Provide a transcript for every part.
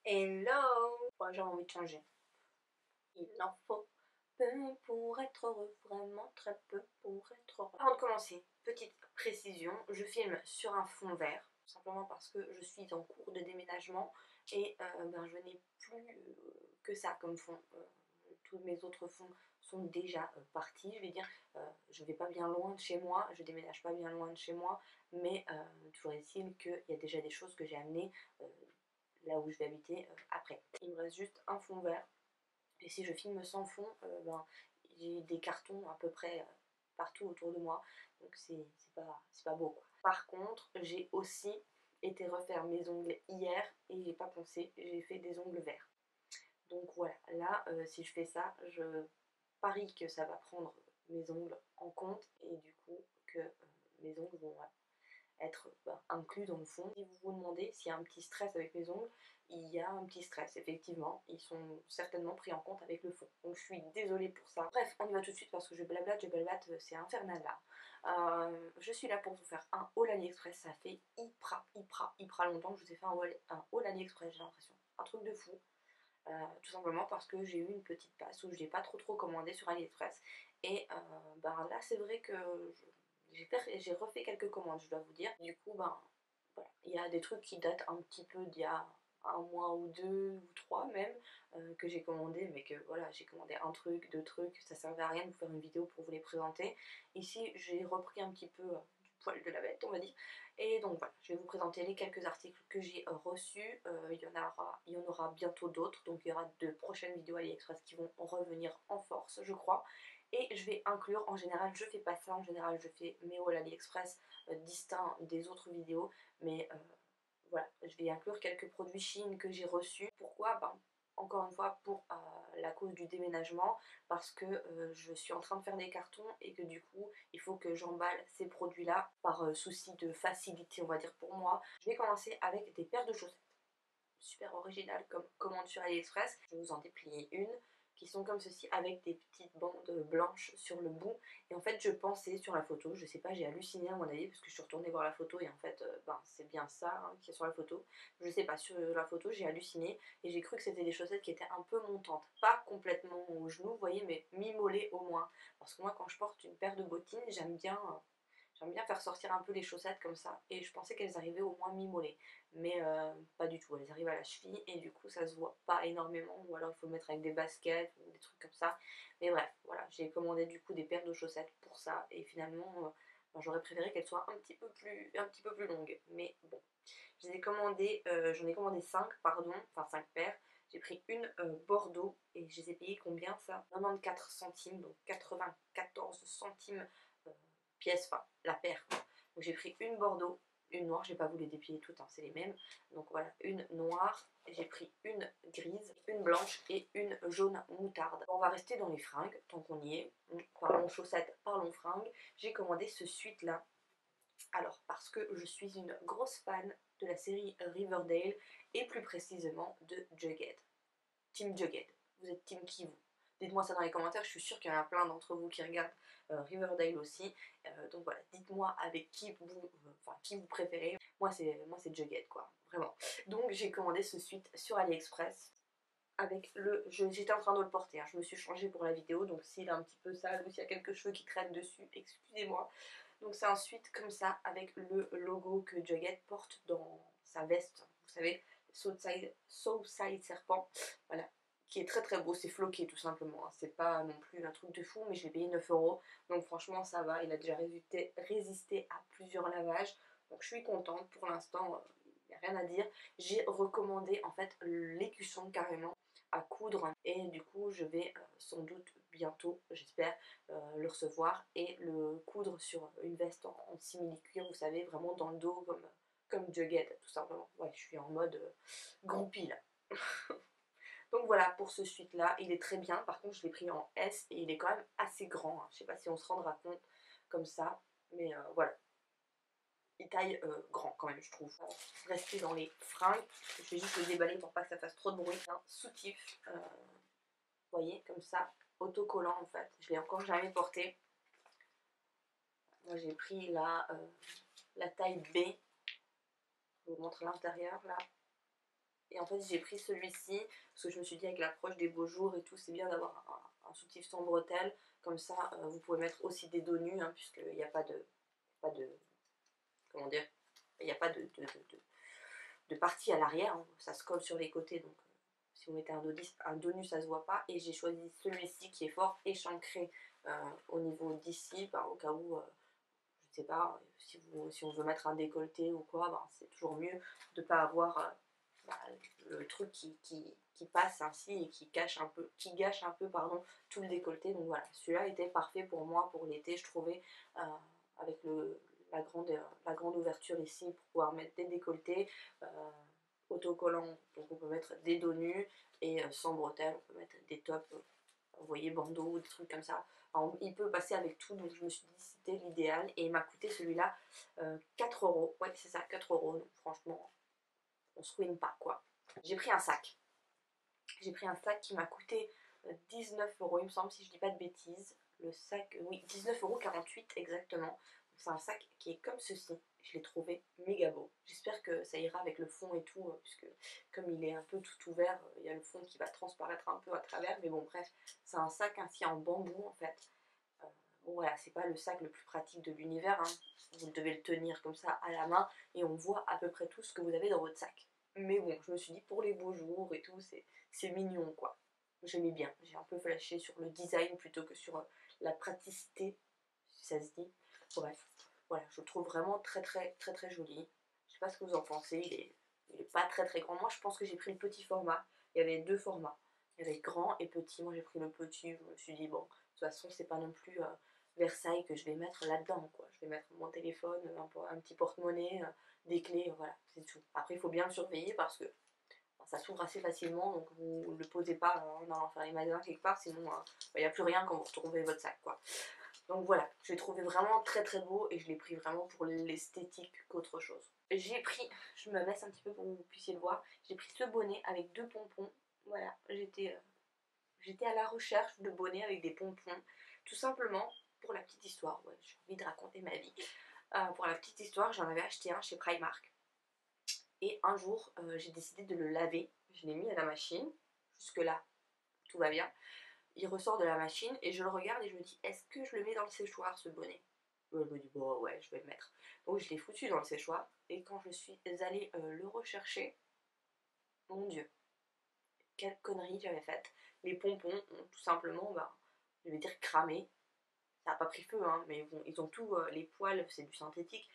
Hello! Moi j'ai envie de changer. Il en faut peu pour être heureux, vraiment très peu pour être heureux. Avant de commencer, petite précision, je filme sur un fond vert, simplement parce que je suis en cours de déménagement et je n'ai plus que ça comme fond. Tous mes autres fonds sont déjà partis, je vais dire. Je vais pas bien loin de chez moi, je déménage pas bien loin de chez moi, mais toujours est-il qu'il y a déjà des choses que j'ai amenées là où je vais habiter après. Il me reste juste un fond vert. Et si je filme sans fond, j'ai des cartons à peu près partout autour de moi. Donc c'est pas beau quoi. Par contre, j'ai aussi été refaire mes ongles hier et j'ai pas pensé, j'ai fait des ongles verts. Donc voilà, là si je fais ça, je parie que ça va prendre mes ongles en compte et du coup que mes ongles vont être inclus dans le fond. Si vous vous demandez s'il y a un petit stress avec mes ongles, il y a un petit stress, effectivement. Ils sont certainement pris en compte avec le fond. Donc je suis désolée pour ça. Bref, on y va tout de suite parce que je blabate, c'est infernal là. Je suis là pour vous faire un haul AliExpress. Ça fait hyper longtemps que je vous ai fait un haul AliExpress, j'ai l'impression. Un truc de fou. Tout simplement parce que j'ai eu une petite passe où je n'ai pas trop commandé sur AliExpress. Et là, c'est vrai que j'ai refait quelques commandes, je dois vous dire. Du coup, voilà, il y a des trucs qui datent un petit peu d'il y a un mois ou deux ou trois même, que j'ai commandé, mais que voilà, j'ai commandé un truc, deux trucs, ça servait à rien de vous faire une vidéo pour vous les présenter. Ici, j'ai repris un petit peu du poil de la bête, on va dire. Et donc voilà, je vais vous présenter les quelques articles que j'ai reçus. Il y en aura bientôt d'autres, donc il y aura de prochaines vidéos AliExpress qui vont revenir en force, je crois. Et je vais inclure, en général, je fais pas ça, en général, je fais mes hauls AliExpress distincts des autres vidéos, mais voilà, je vais inclure quelques produits Chine que j'ai reçus. Pourquoi? Encore une fois, pour la cause du déménagement, parce que je suis en train de faire des cartons et que du coup, il faut que j'emballe ces produits-là par souci de facilité, on va dire pour moi. Je vais commencer avec des paires de chaussettes. Super originales comme commande sur AliExpress. Je vais vous en déplier une qui sont comme ceci avec des petites bandes blanches sur le bout. Et en fait, je pensais sur la photo, je sais pas, j'ai halluciné à mon avis parce que je suis retournée voir la photo et en fait, c'est bien ça hein, qui est sur la photo. Je sais pas, sur la photo, j'ai halluciné et j'ai cru que c'était des chaussettes qui étaient un peu montantes. Pas complètement au genou, vous voyez, mais mi-mollet au moins. Parce que moi, quand je porte une paire de bottines, j'aime bien faire sortir un peu les chaussettes comme ça et je pensais qu'elles arrivaient au moins mi-mollet mais pas du tout, elles arrivent à la cheville et du coup ça se voit pas énormément ou alors il faut le mettre avec des baskets ou des trucs comme ça, mais bref voilà, j'ai commandé du coup des paires de chaussettes pour ça et finalement j'aurais préféré qu'elles soient un petit peu plus longues, mais bon, j'en ai commandé 5 pardon, enfin 5 paires. J'ai pris une Bordeaux et je les ai payées combien ça? 94 centimes, donc 94 centimes pièce, enfin la paire. Donc j'ai pris une Bordeaux, une noire, j'ai pas voulu les déplier toutes, hein, c'est les mêmes. Donc voilà, une noire, j'ai pris une grise, une blanche et une jaune moutarde. On va rester dans les fringues, tant qu'on y est. Parlons chaussettes, parlons fringues. J'ai commandé ce sweat là. Alors parce que je suis une grosse fan de la série Riverdale et plus précisément de Jughead. Team Jughead. Vous êtes team qui vous? Dites-moi ça dans les commentaires, je suis sûre qu'il y en a plein d'entre vous qui regardent Riverdale aussi. Donc voilà, dites-moi avec qui vous préférez. Moi c'est Jughead quoi, vraiment. Donc j'ai commandé ce sweat sur AliExpress. Avec j'étais en train de le porter, hein. Je me suis changée pour la vidéo, donc s'il est un petit peu sale ou s'il y a quelques cheveux qui traînent dessus, excusez-moi. Donc c'est un sweat comme ça, avec le logo que Jughead porte dans sa veste, vous savez, Southside Serpent, voilà, qui est très beau, c'est floqué tout simplement, hein. C'est pas non plus un truc de fou, mais je l'ai payé 9 €, donc franchement ça va, il a déjà résisté à plusieurs lavages, donc je suis contente pour l'instant, il n'y a rien à dire. J'ai recommandé en fait l'écusson carrément à coudre et du coup je vais sans doute bientôt, j'espère, le recevoir et le coudre sur une veste en simili-cuir, vous savez, vraiment dans le dos comme Jughead tout simplement. Ouais, je suis en mode groupie là. Donc voilà pour ce sweat là, il est très bien, par contre je l'ai pris en S et il est quand même assez grand, hein. Je sais pas si on se rendra compte comme ça, mais voilà. Il taille grand quand même je trouve. Rester dans les fringues, je vais juste le déballer pour pas que ça fasse trop de bruit. Un soutif, vous voyez, comme ça, autocollant en fait, je l'ai encore jamais porté. Moi j'ai pris la taille B, je vous montre l'intérieur là. Et en fait j'ai pris celui-ci parce que je me suis dit avec l'approche des beaux jours et tout, c'est bien d'avoir un soutif sans bretelles. Comme ça vous pouvez mettre aussi des dos nus, hein, puisqu'il n'y a pas de comment dire, il n'y a pas de partie à l'arrière, hein, ça se colle sur les côtés, donc si vous mettez un dos nu ça se voit pas. Et j'ai choisi celui-ci qui est fort échancré au niveau d'ici, bah, au cas où je sais pas, si on veut mettre un décolleté ou quoi, bah, c'est toujours mieux de ne pas avoir bah, le truc qui passe ainsi et qui gâche un peu pardon, tout le décolleté. Donc voilà, celui-là était parfait pour moi pour l'été, je trouvais, avec la grande ouverture ici pour pouvoir mettre des décolletés, autocollants, donc on peut mettre des dos nus, et sans bretelles, on peut mettre des tops, vous voyez, bandeaux, des trucs comme ça. Alors, il peut passer avec tout, donc je me suis dit c'était l'idéal, et il m'a coûté celui-là 4 €. Ouais, c'est ça, 4 €, donc franchement, on se ruine pas quoi. J'ai pris un sac. J'ai pris un sac qui m'a coûté 19 €, il me semble, si je dis pas de bêtises. Le sac, oui, 19,48 € exactement. C'est un sac qui est comme ceci. Je l'ai trouvé méga beau. J'espère que ça ira avec le fond et tout, puisque comme il est un peu tout ouvert, il y a le fond qui va transparaître un peu à travers. Mais bon, bref, c'est un sac ainsi en bambou en fait. Bon voilà, c'est pas le sac le plus pratique de l'univers, hein. Vous devez le tenir comme ça à la main et on voit à peu près tout ce que vous avez dans votre sac. Mais bon, je me suis dit pour les beaux jours et tout, c'est mignon quoi. J'aimais bien, j'ai un peu flashé sur le design plutôt que sur la praticité, si ça se dit. Bref, voilà, je le trouve vraiment très joli. Je sais pas ce que vous en pensez, il est pas très grand. Moi je pense que j'ai pris le petit format, il y avait deux formats. Il y avait grand et petit, moi j'ai pris le petit, je me suis dit bon, de toute façon c'est pas non plus Versailles que je vais mettre là-dedans quoi. Je vais mettre mon téléphone, un petit porte-monnaie, des clés, voilà, c'est tout. Après il faut bien le surveiller parce que ça s'ouvre assez facilement, donc vous ne le posez pas en allant faire les magasins quelque part, sinon il n'y a plus rien quand vous retrouvez votre sac quoi. Donc voilà, je l'ai trouvé vraiment très beau et je l'ai pris vraiment pour l'esthétique qu'autre chose. J'ai pris, je me baisse un petit peu pour que vous puissiez le voir, j'ai pris ce bonnet avec deux pompons. Voilà, j'étais à la recherche de bonnets avec des pompons, tout simplement pour la petite histoire. Ouais, j'ai envie de raconter ma vie. Pour la petite histoire, j'en avais acheté un chez Primark. Et un jour, j'ai décidé de le laver. Je l'ai mis à la machine. Jusque-là, tout va bien. Il ressort de la machine et je le regarde et je me dis, est-ce que je le mets dans le séchoir, ce bonnet? Je me dis, bon, ouais, je vais le mettre. Donc je l'ai foutu dans le séchoir. Et quand je suis allée le rechercher, mon Dieu, quelle connerie j'avais faite. Les pompons ont tout simplement, bah, je vais dire cramé. Ça n'a pas pris feu, hein, mais bon, ils ont tout, les poils, c'est du synthétique,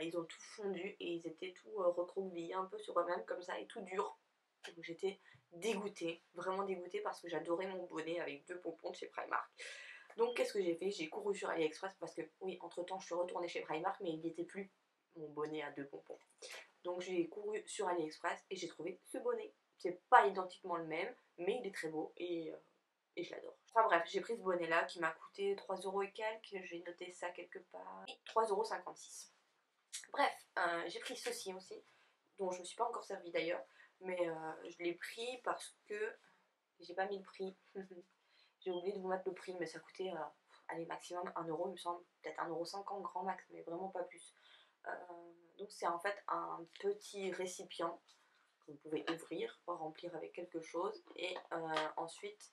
ils ont tout fondu et ils étaient tout recroquevillés un peu sur eux-mêmes comme ça et tout dur. Donc j'étais dégoûtée, vraiment dégoûtée parce que j'adorais mon bonnet avec deux pompons de chez Primark. Donc qu'est-ce que j'ai fait? J'ai couru sur AliExpress parce que oui, entre-temps je suis retournée chez Primark mais il n'y était plus mon bonnet à deux pompons. Donc j'ai couru sur AliExpress et j'ai trouvé ce bonnet. C'est pas identiquement le même, mais il est très beau et je l'adore. Enfin bref, j'ai pris ce bonnet là qui m'a coûté 3 € et quelques, j'ai noté ça quelque part. Oui, 3,56 €. Bref, j'ai pris ceci aussi, dont je ne me suis pas encore servi d'ailleurs, mais je l'ai pris parce que j'ai pas mis le prix. J'ai oublié de vous mettre le prix, mais ça coûtait, allez, maximum 1 € il me semble, peut-être 1,50 € grand max, mais vraiment pas plus. Donc c'est en fait un petit récipient que vous pouvez ouvrir, remplir avec quelque chose, et ensuite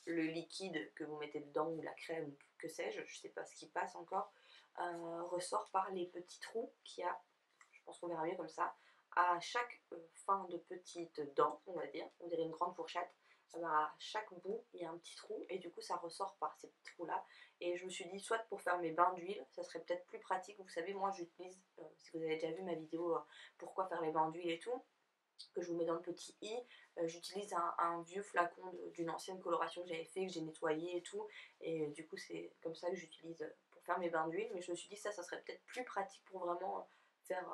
le liquide que vous mettez dedans ou la crème ou que sais-je, je sais pas ce qui passe encore, ressort par les petits trous qu'il y a, je pense qu'on verra mieux comme ça, à chaque fin de petite dent, on va dire, on dirait une grande fourchette, à chaque bout il y a un petit trou et du coup ça ressort par ces petits trous là. Et je me suis dit soit pour faire mes bains d'huile, ça serait peut-être plus pratique, vous savez moi j'utilise, si vous avez déjà vu ma vidéo pourquoi faire les bains d'huile et tout, que je vous mets dans le petit i, j'utilise un vieux flacon d'une ancienne coloration que j'avais fait, que j'ai nettoyé et tout, et du coup c'est comme ça que j'utilise pour faire mes bains d'huile. Mais je me suis dit ça serait peut-être plus pratique pour vraiment faire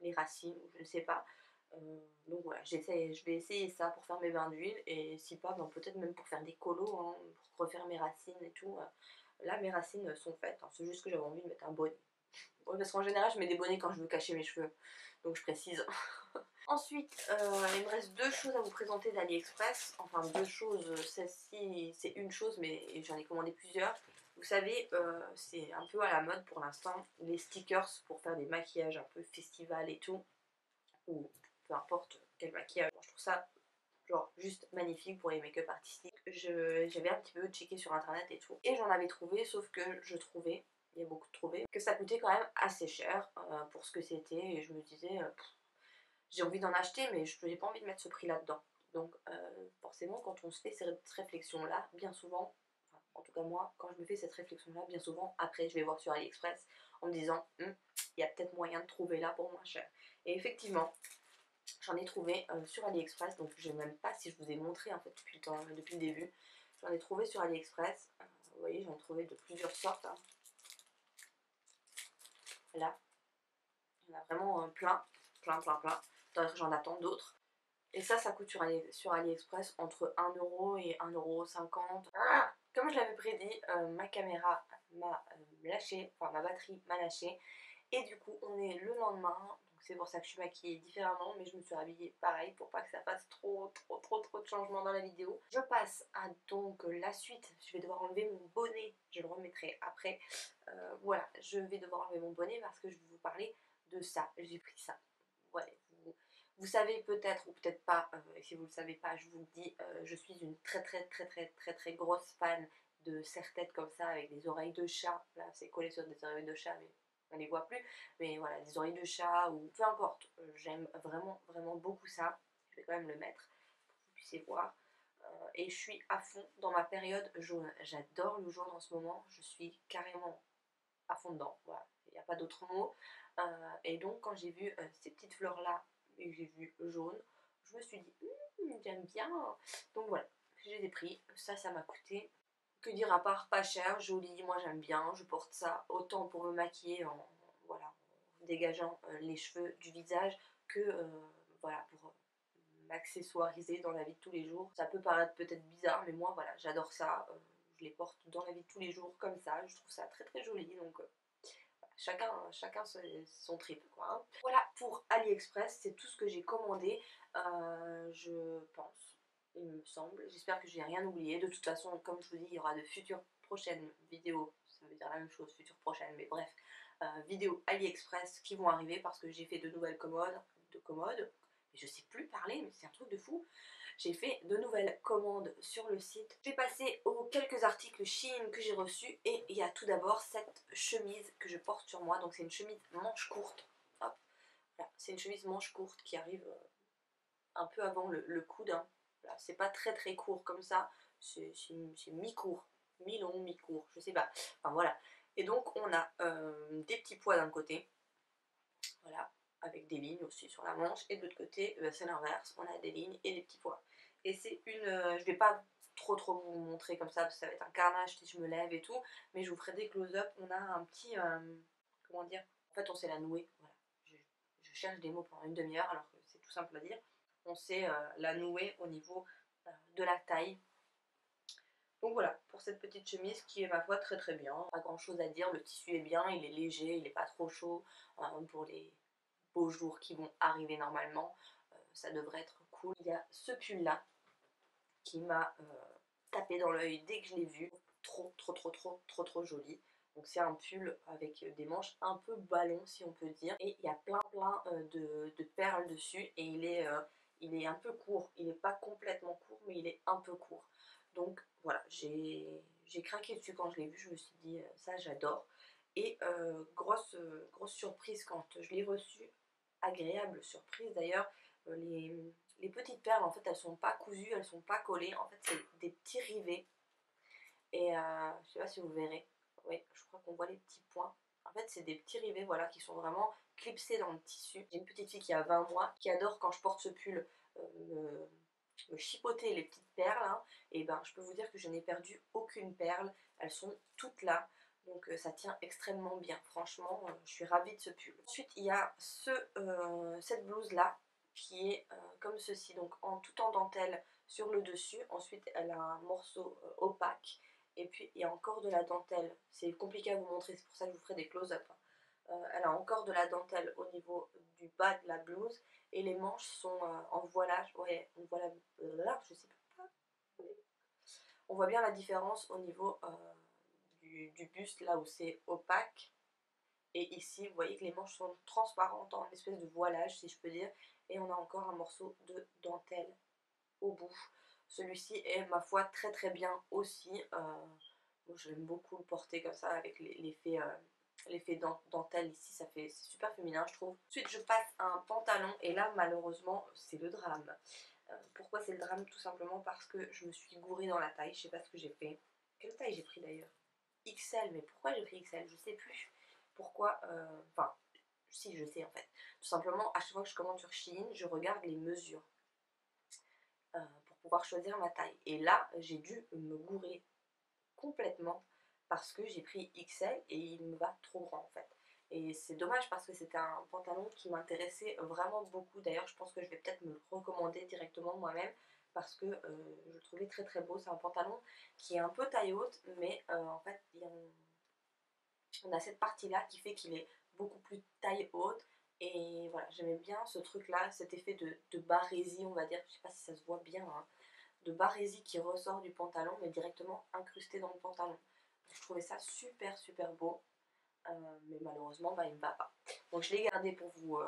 les racines, ou je ne sais pas. Donc voilà, je vais essayer ça pour faire mes bains d'huile, et si pas, ben, peut-être même pour faire des colos, hein, pour refaire mes racines et tout. Là mes racines sont faites, hein, c'est juste que j'avais envie de mettre un bonnet. Ouais, parce qu'en général je mets des bonnets quand je veux cacher mes cheveux, donc je précise. Ensuite, il me reste deux choses à vous présenter d'AliExpress. Enfin, deux choses, celle-ci c'est une chose, mais j'en ai commandé plusieurs. Vous savez, c'est un peu à la mode pour l'instant, les stickers pour faire des maquillages un peu festival et tout, ou peu importe quel maquillage. Je trouve ça genre juste magnifique pour les make-up artistiques. J'avais un petit peu checké sur internet et tout, et j'en avais trouvé, sauf que je trouvais, il y a beaucoup de trouvés, que ça coûtait quand même assez cher pour ce que c'était, et je me disais j'ai envie d'en acheter mais je n'ai pas envie de mettre ce prix là dedans. Donc forcément quand on se fait cette réflexion là, bien souvent, enfin, en tout cas moi, quand je me fais cette réflexion là, bien souvent après je vais voir sur AliExpress en me disant il y a peut-être moyen de trouver là pour moins cher. Et effectivement j'en ai trouvé sur AliExpress, donc je ne sais même pas si je vous ai montré en fait depuis le début. J'en ai trouvé sur AliExpress, vous voyez j'en ai trouvé de plusieurs sortes. Hein. Là, il y en a vraiment plein. J'en attends d'autres. Et ça coûte sur AliExpress entre 1 euro et 1,50 €. Comme je l'avais prédit, ma caméra m'a lâché, enfin ma batterie m'a lâché. Et du coup, on est le lendemain, donc c'est pour ça que je suis maquillée différemment, mais je me suis habillée pareil pour pas que ça fasse trop de changements dans la vidéo. Je passe à donc la suite. Je vais devoir enlever mon bonnet, je le remettrai après. Voilà, je vais devoir enlever mon bonnet parce que je vais vous parler de ça. J'ai pris ça. Ouais, vous savez peut-être ou peut-être pas, et si vous ne le savez pas, je vous le dis, je suis une très grosse fan de serre-tête comme ça avec des oreilles de chat. Là, c'est collé sur des oreilles de chat, mais on les voit plus. Mais voilà, des oreilles de chat ou peu importe. J'aime vraiment beaucoup ça. Je vais quand même le mettre pour que vous puissiez voir. Et je suis à fond dans ma période jaune. J'adore le jaune en ce moment. Je suis carrément à fond dedans. Voilà, il n'y a pas d'autre mot. Et donc quand j'ai vu ces petites fleurs là et que j'ai vu jaune, je me suis dit j'aime bien. Donc voilà, je les ai pris. Ça m'a coûté, que dire à part pas cher, joli, moi j'aime bien. Je porte ça autant pour me maquiller voilà, en dégageant les cheveux du visage que voilà, pour m'accessoiriser dans la vie de tous les jours. Ça peut paraître peut-être bizarre, mais moi voilà, j'adore ça. Je les porte dans la vie de tous les jours comme ça. Je trouve ça très joli. Donc chacun son trip quoi. Hein. Voilà pour AliExpress, c'est tout ce que j'ai commandé, je pense, il me semble. J'espère que j'ai rien oublié. De toute façon, comme je vous dis, il y aura de futures prochaines vidéos, ça veut dire la même chose, futures prochaines, mais bref, vidéos AliExpress qui vont arriver parce que j'ai fait de nouvelles commodes, et je sais plus parler, mais c'est un truc de fou. J'ai fait de nouvelles commandes sur le site. Je vais passer aux quelques articles Shein que j'ai reçus, et il y a tout d'abord cette chemise que je porte sur moi. Donc c'est une chemise manche courte. Hop, voilà. C'est une chemise manche courte qui arrive un peu avant le coude. Hein. Voilà. C'est pas très court comme ça, c'est mi-court, mi-long, mi-court, je sais pas. Enfin voilà. Et donc on a des petits pois d'un côté, voilà, avec des lignes aussi sur la manche, et de l'autre côté c'est l'inverse, on a des lignes et des petits pois. Et c'est une, je vais pas trop vous montrer comme ça parce que ça va être un carnage si je me lève et tout, mais je vous ferai des close-up. On a un petit, comment dire, en fait on sait la nouer, voilà, je cherche des mots pendant une demi-heure alors que c'est tout simple à dire. On sait la nouer au niveau de la taille. Donc voilà, pour cette petite chemise qui est ma foi très bien, pas grand chose à dire, le tissu est bien, il est léger, il n'est pas trop chaud, pour les beaux jours qui vont arriver normalement, ça devrait être cool. Il y a ce pull là qui m'a tapé dans l'œil dès que je l'ai vu, trop joli. Donc c'est un pull avec des manches un peu ballon si on peut dire, et il y a plein de perles dessus, et il est un peu court, il n'est pas complètement court mais il est un peu court. Donc voilà, j'ai craqué dessus quand je l'ai vu, je me suis dit ça j'adore. Et grosse surprise quand je l'ai reçu, agréable surprise d'ailleurs, les petites perles en fait elles sont pas cousues, elles sont pas collées, en fait c'est des petits rivets. Et je sais pas si vous verrez, oui je crois qu'on voit les petits points. En fait c'est des petits rivets voilà qui sont vraiment clipsés dans le tissu. J'ai une petite fille qui a 20 mois qui adore quand je porte ce pull me chipoter les petites perles, hein. Et ben je peux vous dire que je n'ai perdu aucune perle, elles sont toutes là. Donc ça tient extrêmement bien, franchement je suis ravie de ce pull. Ensuite il y a cette blouse là qui est comme ceci, donc tout en dentelle sur le dessus. Ensuite elle a un morceau opaque, et puis il y a encore de la dentelle. C'est compliqué à vous montrer, c'est pour ça que je vous ferai des close-up. Elle a encore de la dentelle au niveau du bas de la blouse, et les manches sont en voilage. Ouais, on voit je sais pas. On voit bien la différence au niveau du buste, là où c'est opaque, Et ici vous voyez que les manches sont transparentes en espèce de voilage si je peux dire, et on a encore un morceau de dentelle au bout. Celui-ci est ma foi très très bien aussi. Bon, j'aime beaucoup le porter comme ça avec l'effet dentelle ici, c'est super féminin je trouve. Ensuite je passe à un pantalon et là malheureusement c'est le drame. Pourquoi c'est le drame? Tout simplement parce que je me suis gourée dans la taille, je sais pas ce que j'ai fait. Quelle taille j'ai pris d'ailleurs? XL, mais pourquoi j'ai pris XL? Je sais plus. Pourquoi, enfin, si je sais en fait. Tout simplement, à chaque fois que je commande sur Shein, je regarde les mesures pour pouvoir choisir ma taille. Et là, j'ai dû me gourer complètement parce que j'ai pris XL et il me va trop grand en fait. Et c'est dommage parce que c'était un pantalon qui m'intéressait vraiment beaucoup. D'ailleurs, je pense que je vais peut-être me le recommander directement moi-même parce que je le trouvais très très beau. C'est un pantalon qui est un peu taille haute, mais en fait, on a cette partie-là qui fait qu'il est beaucoup plus taille haute. Et voilà, j'aimais bien ce truc-là, cet effet de barésie, on va dire. Je sais pas si ça se voit bien, hein, de barésie qui ressort du pantalon, mais directement incrusté dans le pantalon. Je trouvais ça super super beau, mais malheureusement, bah, il ne me va pas. Donc je l'ai gardé pour vous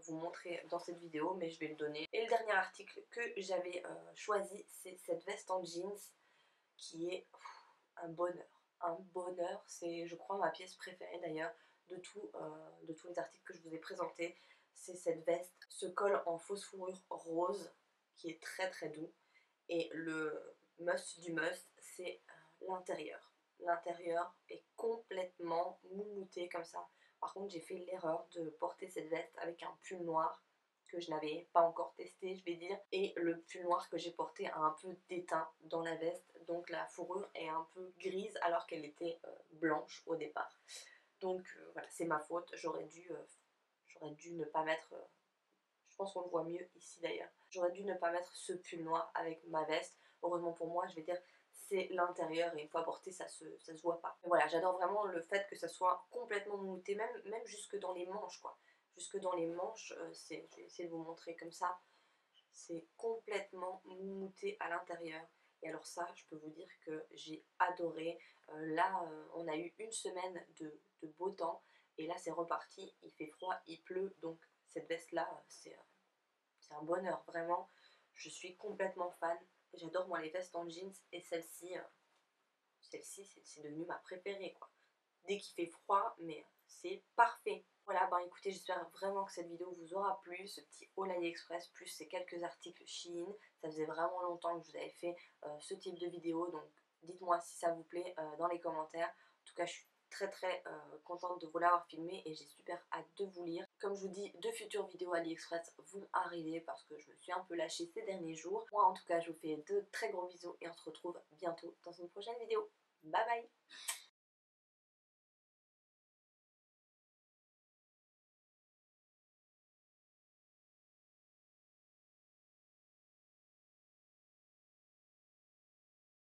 montrer dans cette vidéo, mais je vais le donner. Et le dernier article que j'avais choisi, c'est cette veste en jeans qui est un bonheur. Un bonheur, c'est je crois ma pièce préférée d'ailleurs de tous les articles que je vous ai présentés. C'est cette veste, ce col en fausse fourrure rose qui est très très doux. Et le must du must, c'est l'intérieur. L'intérieur est complètement moumouté comme ça. Par contre, j'ai fait l'erreur de porter cette veste avec un pull noir que je n'avais pas encore testé, je vais dire. Et le pull noir que j'ai porté a un peu d'étain dans la veste. Donc la fourrure est un peu grise alors qu'elle était blanche au départ. Donc voilà, c'est ma faute. J'aurais dû ne pas mettre... je pense qu'on le voit mieux ici d'ailleurs. J'aurais dû ne pas mettre ce pull noir avec ma veste. Heureusement pour moi, je vais dire, c'est l'intérieur et une fois porté, ça se voit pas. Mais voilà, j'adore vraiment le fait que ça soit complètement mouté, même jusque dans les manches quoi. Jusque dans les manches, je vais essayer de vous montrer comme ça. C'est complètement mouté à l'intérieur. Et alors ça, je peux vous dire que j'ai adoré. Là, on a eu une semaine de beau temps. Et là, c'est reparti. Il fait froid, il pleut. Donc cette veste-là, c'est un bonheur. Vraiment, je suis complètement fan. J'adore moi les vestes en jeans. Et celle-ci, c'est devenu ma préférée quoi. Dès qu'il fait froid, mais c'est parfait. Voilà, ben écoutez, j'espère vraiment que cette vidéo vous aura plu, ce petit haul AliExpress plus ces quelques articles Shein. Ça faisait vraiment longtemps que je vous avais fait ce type de vidéo, donc dites-moi si ça vous plaît dans les commentaires. En tout cas, je suis très très contente de vous l'avoir filmé et j'ai super hâte de vous lire. Comme je vous dis, de futures vidéos AliExpress vont arriver parce que je me suis un peu lâchée ces derniers jours. Moi en tout cas, je vous fais de très gros bisous et on se retrouve bientôt dans une prochaine vidéo. Bye bye!